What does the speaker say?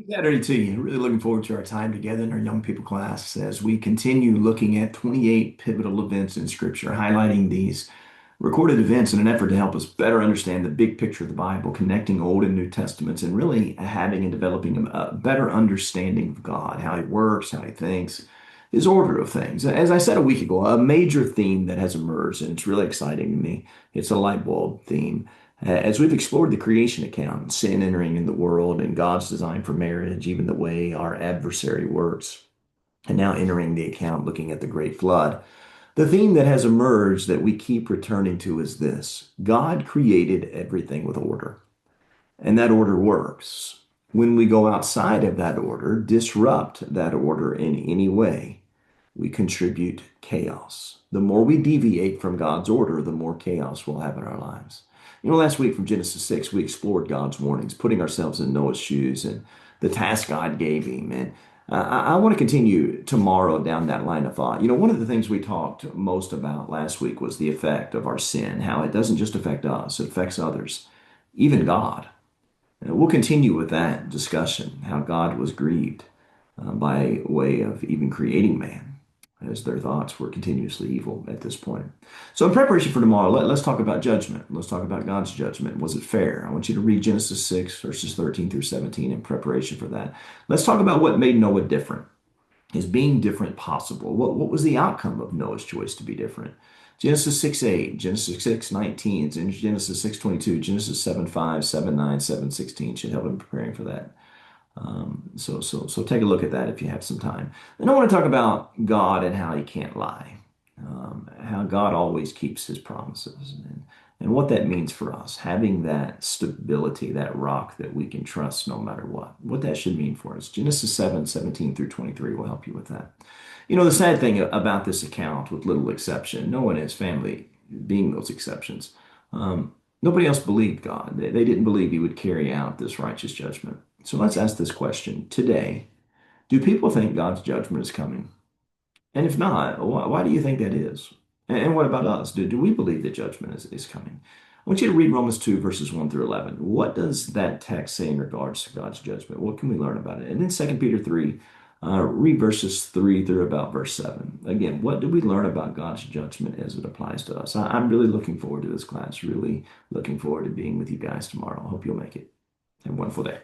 Saturday to you. Really looking forward to our time together in our young people class as we continue looking at 28 pivotal events in Scripture, highlighting these recorded events in an effort to help us better understand the big picture of the Bible, connecting Old and New Testaments, and really having and developing a better understanding of God, how He works, how He thinks, His order of things. As I said a week ago, a major theme that has emerged, and it's really exciting to me. It's a light bulb theme as we've explored the creation account, sin entering in the world and God's design for marriage, even the way our adversary works, and now entering the account looking at the great flood, the theme that has emerged that we keep returning to is this: God created everything with order, and that order works. When we go outside of that order, disrupt that order in any way, we contribute chaos. The more we deviate from God's order, the more chaos we'll have in our lives. Last week from Genesis 6, we explored God's warnings, putting ourselves in Noah's shoes and the task God gave him. And I want to continue tomorrow down that line of thought. One of the things we talked most about last week was the effect of our sin, how it doesn't just affect us, it affects others, even God. And we'll continue with that discussion, how God was grieved by way of even creating man, as their thoughts were continuously evil at this point. So, in preparation for tomorrow, let's talk about judgment. Let's talk about God's judgment. Was it fair? I want you to read Genesis 6, verses 13 through 17 in preparation for that. Let's talk about what made Noah different. Is being different possible? What was the outcome of Noah's choice to be different? Genesis 6:8, Genesis 6:19, Genesis 6:22, Genesis 7:5, 7:9, 7:16 should help in preparing for that. So take a look at that if you have some time. Then I want to talk about God and how He can't lie, how God always keeps His promises, and what that means for us, having that stability, that rock that we can trust no matter what that should mean for us. Genesis 7:17 through 23 will help you with that. The sad thing about this account, with little exception, Noah and his family being those exceptions, nobody else believed God. They didn't believe He would carry out this righteous judgment. So let's ask this question today. Do people think God's judgment is coming? And if not, why do you think that is? And what about us? Do we believe that judgment is coming? I want you to read Romans 2, verses 1 through 11. What does that text say in regards to God's judgment? What can we learn about it? And then 2 Peter 3, read verses 3 through about verse 7. Again, what do we learn about God's judgment as it applies to us? I'm really looking forward to this class, really looking forward to being with you guys tomorrow. I hope you'll make it. Have a wonderful day.